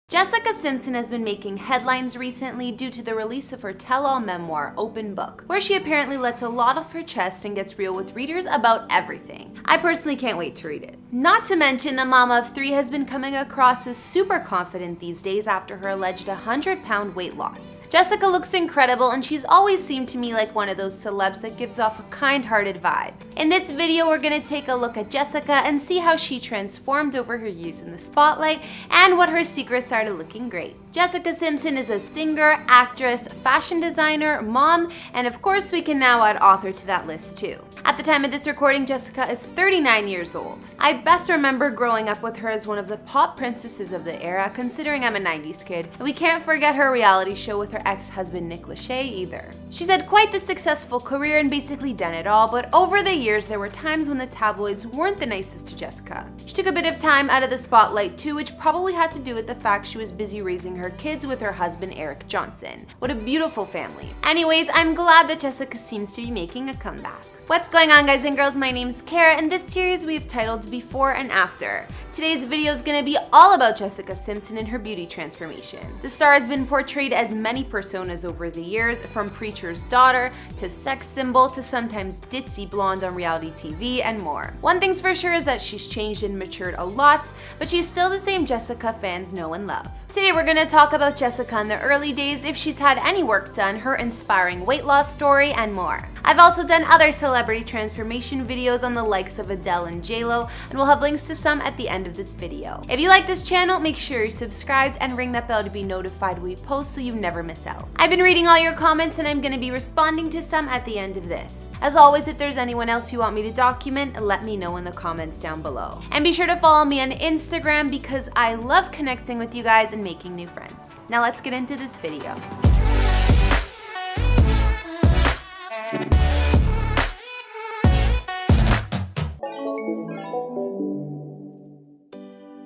Jessica Simpson has been making headlines recently due to the release of her tell-all memoir, Open Book, where she apparently lets a lot off her chest and gets real with readers about everything. I personally can't wait to read it. Not to mention, the mama of three has been coming across as super confident these days after her alleged 100-pound weight loss. Jessica looks incredible, and she's always seemed to me like one of those celebs that gives off a kind-hearted vibe. In this video, we're gonna take a look at Jessica and see how she transformed over her years in the spotlight and what her secrets are to looking great. Jessica Simpson is a singer, actress, fashion designer, mom, and of course we can now add author to that list too. At the time of this recording, Jessica is 39 years old. I best remember growing up with her as one of the pop princesses of the era, considering I'm a 90s kid, and we can't forget her reality show with her ex-husband Nick Lachey either. She's had quite the successful career and basically done it all, but over the years there were times when the tabloids weren't the nicest to Jessica. She took a bit of time out of the spotlight too, which probably had to do with the fact she was busy raising her kids with her husband Eric Johnson. What a beautiful family. Anyways, I'm glad that Jessica seems to be making a comeback. What's going on, guys and girls? My name's Kara, and this series we've titled Before and After. Today's video is going to be all about Jessica Simpson and her beauty transformation. The star has been portrayed as many personas over the years, from preacher's daughter to sex symbol to sometimes ditzy blonde on reality TV and more. One thing's for sure is that she's changed and matured a lot, but she's still the same Jessica fans know and love. Today we're going to talk about Jessica in the early days, if she's had any work done, her inspiring weight loss story, and more. I've also done other celebrity transformation videos on the likes of Adele and JLo, and we'll have links to some at the end of this video. If you like this channel, make sure you're subscribed and ring that bell to be notified when we post so you never miss out. I've been reading all your comments and I'm going to be responding to some at the end of this. As always, if there's anyone else you want me to document, let me know in the comments down below. And be sure to follow me on Instagram because I love connecting with you guys and making new friends. Now let's get into this video.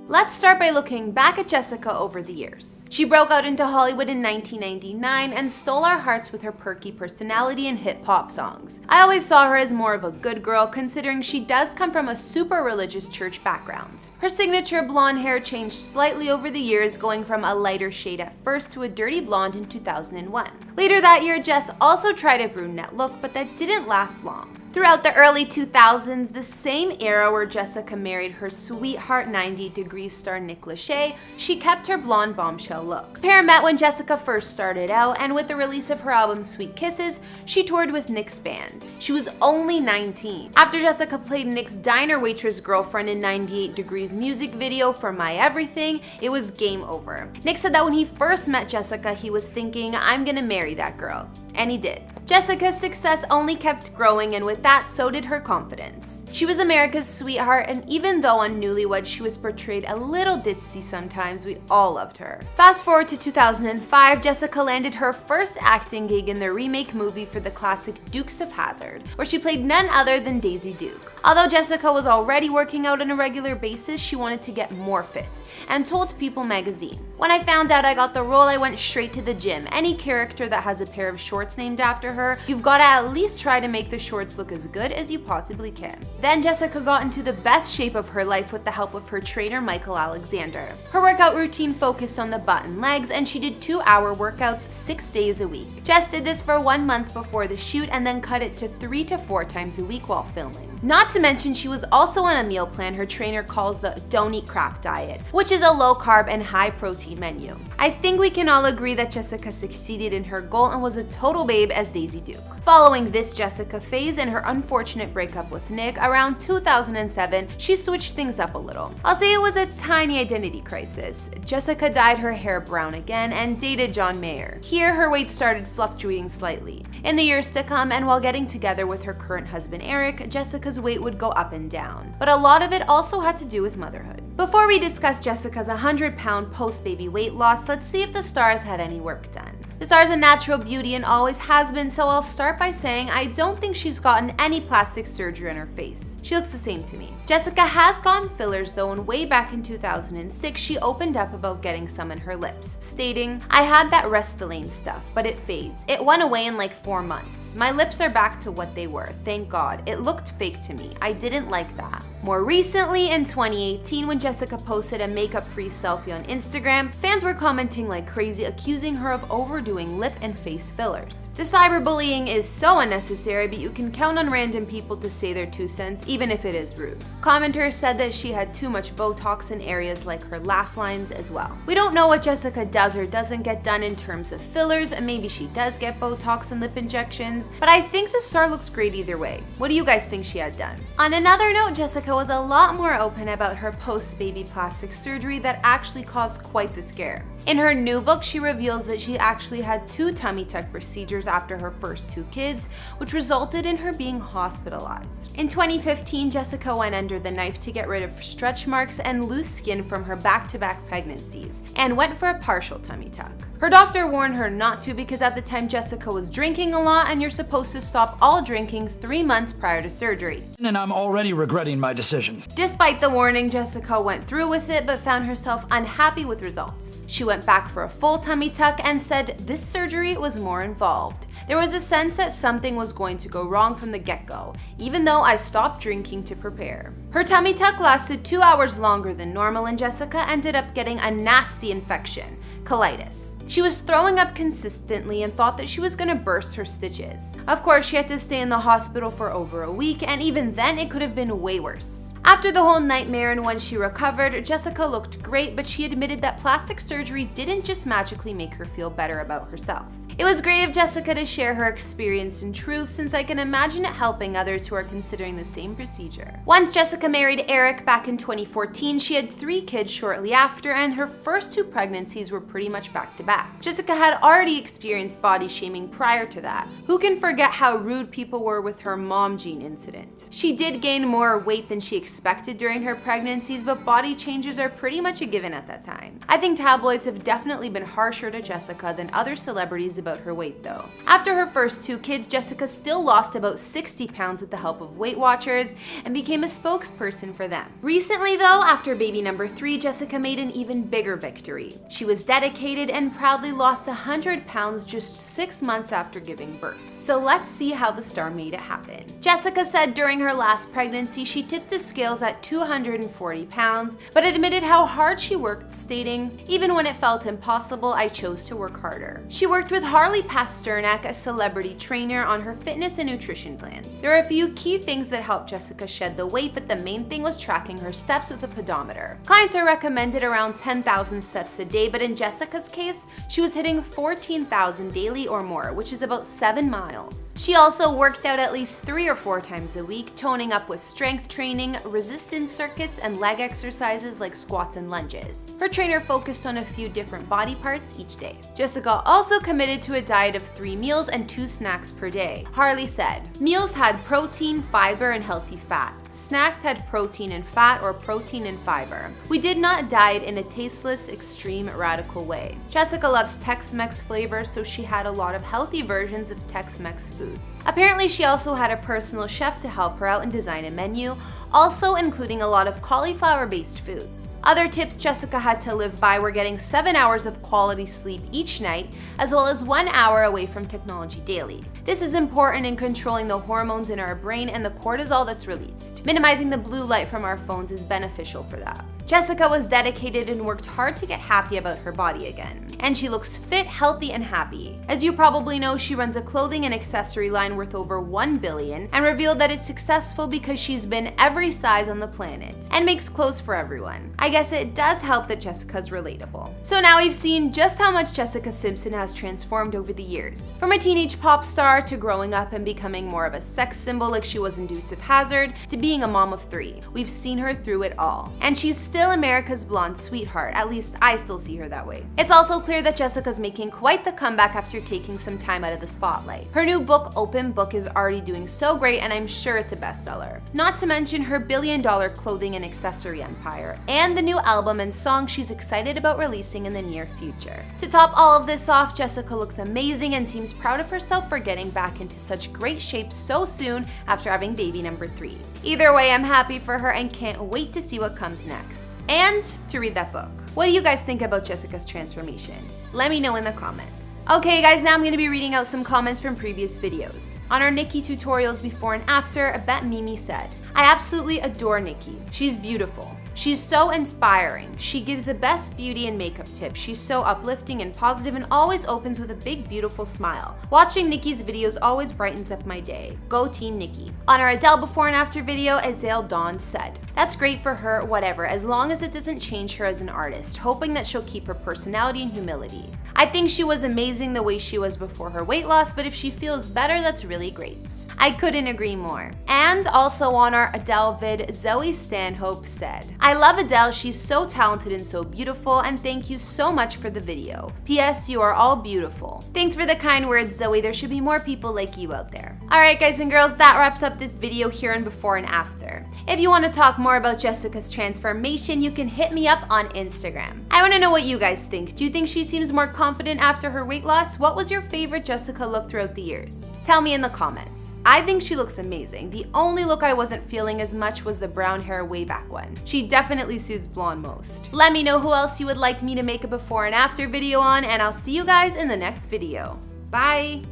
Let's start by looking back at Jessica over the years. She broke out into Hollywood in 1999 and stole our hearts with her perky personality and hip-hop songs. I always saw her as more of a good girl, considering she does come from a super religious church background. Her signature blonde hair changed slightly over the years, going from a lighter shade at first to a dirty blonde in 2001. Later that year, Jess also tried a brunette look, but that didn't last long. Throughout the early 2000s, the same era where Jessica married her sweetheart 90 Degrees star Nick Lachey, she kept her blonde bombshell look. The pair met when Jessica first started out, and with the release of her album Sweet Kisses, she toured with Nick's band. She was only 19. After Jessica played Nick's diner waitress girlfriend in 98 Degrees music video for My Everything, it was game over. Nick said that when he first met Jessica, he was thinking, I'm gonna marry that girl. And he did. Jessica's success only kept growing, and with that, so did her confidence. She was America's sweetheart, and even though on Newlywed she was portrayed a little ditzy sometimes, we all loved her. Fast forward to 2005, Jessica landed her first acting gig in the remake movie for the classic Dukes of Hazzard, where she played none other than Daisy Duke. Although Jessica was already working out on a regular basis, she wanted to get more fit, and told People magazine, "When I found out I got the role, I went straight to the gym. Any character that has a pair of shorts named after her, you've got to at least try to make the shorts look as good as you possibly can." Then Jessica got into the best shape of her life with the help of her trainer Michael Alexander. Her workout routine focused on the butt and legs, and she did 2-hour workouts 6 days a week. Jess did this for 1 month before the shoot and then cut it to 3 to 4 times a week while filming. Not to mention, she was also on a meal plan her trainer calls the Don't Eat Crap diet, which is a low-carb and high-protein menu. I think we can all agree that Jessica succeeded in her goal and was a total babe as Daisy Duke. Following this Jessica phase and her unfortunate breakup with Nick, around 2007, she switched things up a little. I'll say it was a tiny identity crisis. Jessica dyed her hair brown again and dated John Mayer. Here, her weight started fluctuating slightly. In the years to come, and while getting together with her current husband Eric, Jessica's weight would go up and down. But a lot of it also had to do with motherhood. Before we discuss Jessica's 100-pound post-baby weight loss, let's see if the star has had any work done. The star is a natural beauty and always has been, so I'll start by saying I don't think she's gotten any plastic surgery on her face. She looks the same to me. Jessica has gotten fillers though, and way back in 2006, she opened up about getting some in her lips, stating, "I had that Restylane stuff, but it fades. It went away in like 4 months. My lips are back to what they were, thank God. It looked fake to me. I didn't like that." More recently, in 2018, when Jessica posted a makeup-free selfie on Instagram, fans were commenting like crazy, accusing her of overdoing lip and face fillers. The cyberbullying is so unnecessary, but you can count on random people to say their 2 cents, even if it is rude. Commenters said that she had too much Botox in areas like her laugh lines as well. We don't know what Jessica does or doesn't get done in terms of fillers, and maybe she does get Botox and lip injections, but I think the star looks great either way. What do you guys think she had done? On another note, Jessica was a lot more open about her post-baby plastic surgery that actually caused quite the scare. In her new book, she reveals that she actually had 2 tummy tuck procedures after her first 2 kids, which resulted in her being hospitalized. In 2015, Jessica went under the knife to get rid of stretch marks and loose skin from her back-to-back pregnancies, and went for a partial tummy tuck. Her doctor warned her not to because at the time Jessica was drinking a lot, and you're supposed to stop all drinking 3 months prior to surgery. And I'm already regretting my decision. Despite the warning, Jessica went through with it but found herself unhappy with results. She went back for a full tummy tuck and said this surgery was more involved. There was a sense that something was going to go wrong from the get-go, even though I stopped drinking to prepare. Her tummy tuck lasted 2 hours longer than normal, and Jessica ended up getting a nasty infection, colitis. She was throwing up consistently and thought that she was gonna burst her stitches. Of course, she had to stay in the hospital for over a week, and even then it could have been way worse. After the whole nightmare and when she recovered, Jessica looked great, but she admitted that plastic surgery didn't just magically make her feel better about herself. It was great of Jessica to share her experience and truth, since I can imagine it helping others who are considering the same procedure. Once Jessica married Eric back in 2014, she had 3 kids shortly after, and her first 2 pregnancies were pretty much back to back. Jessica had already experienced body shaming prior to that. Who can forget how rude people were with her mom jean incident? She did gain more weight than she expected during her pregnancies, but body changes are pretty much a given at that time. I think tabloids have definitely been harsher to Jessica than other celebrities about her weight though. After her first 2 kids, Jessica still lost about 60 pounds with the help of Weight Watchers and became a spokesperson for them. Recently though, after baby number 3, Jessica made an even bigger victory. She was dedicated and proudly lost 100 pounds just 6 months after giving birth. So let's see how the star made it happen. Jessica said during her last pregnancy she tipped the scales at 240 pounds, but admitted how hard she worked, stating, "Even when it felt impossible, I chose to work harder." She worked with Harley Pasternak, a celebrity trainer, on her fitness and nutrition plans. There are a few key things that helped Jessica shed the weight, but the main thing was tracking her steps with a pedometer. Clients are recommended around 10,000 steps a day, but in Jessica's case, she was hitting 14,000 daily or more, which is about 7 miles. She also worked out at least 3 or 4 times a week, toning up with strength training, resistance circuits, and leg exercises like squats and lunges. Her trainer focused on a few different body parts each day. Jessica also committed to a diet of 3 meals and 2 snacks per day. Harley said, "Meals had protein, fiber, and healthy fat. Snacks had protein and fat or protein and fiber. We did not diet in a tasteless, extreme, radical way." Jessica loves Tex-Mex flavors, so she had a lot of healthy versions of Tex-Mex foods. Apparently, she also had a personal chef to help her out and design a menu, also including a lot of cauliflower-based foods. Other tips Jessica had to live by were getting 7 hours of quality sleep each night, as well as 1 hour away from technology daily. This is important in controlling the hormones in our brain and the cortisol that's released. Minimizing the blue light from our phones is beneficial for that. Jessica was dedicated and worked hard to get happy about her body again. And she looks fit, healthy, and happy. As you probably know, she runs a clothing and accessory line worth over $1 billion and revealed that it's successful because she's been every size on the planet and makes clothes for everyone. I guess it does help that Jessica's relatable. So now we've seen just how much Jessica Simpson has transformed over the years. From a teenage pop star to growing up and becoming more of a sex symbol like she was in Dukes of Hazzard to being a mom of 3. We've seen her through it all. And she's still America's blonde sweetheart, at least I still see her that way. It's also clear that Jessica's making quite the comeback after taking some time out of the spotlight. Her new book, Open Book, is already doing so great, and I'm sure it's a bestseller. Not to mention her billion-dollar clothing and accessory empire, and the new album and song she's excited about releasing in the near future. To top all of this off, Jessica looks amazing and seems proud of herself for getting back into such great shape so soon after having baby number 3. Either way, I'm happy for her and can't wait to see what comes next. and to read that book. What do you guys think about Jessica's transformation? Let me know in the comments. Okay guys, now I'm going to be reading out some comments from previous videos. On our Nikki tutorials before and after, I bet Mimi said, I absolutely adore Nikki. She's beautiful. She's so inspiring. She gives the best beauty and makeup tips. She's so uplifting and positive and always opens with a big beautiful smile. Watching Nikki's videos always brightens up my day. Go Team Nikki. On our Adele before and after video, Azale Dawn said, that's great for her, whatever, as long as it doesn't change her as an artist, hoping that she'll keep her personality and humility. I think she was amazing the way she was before her weight loss, but if she feels better, that's really great. I couldn't agree more. And also on our Adele vid, Zoe Stanhope said, I love Adele, she's so talented and so beautiful, and thank you so much for the video. P.S. You are all beautiful. Thanks for the kind words, Zoe. There should be more people like you out there. Alright guys and girls, that wraps up this video here and before and after. If you want to talk more about Jessica's transformation, you can hit me up on Instagram. I want to know what you guys think. Do you think she seems more confident after her weight loss? What was your favorite Jessica look throughout the years? Tell me in the comments. I think she looks amazing. The only look I wasn't feeling as much was the brown hair way back when. She definitely suits blonde most. Let me know who else you would like me to make a before and after video on, and I'll see you guys in the next video. Bye!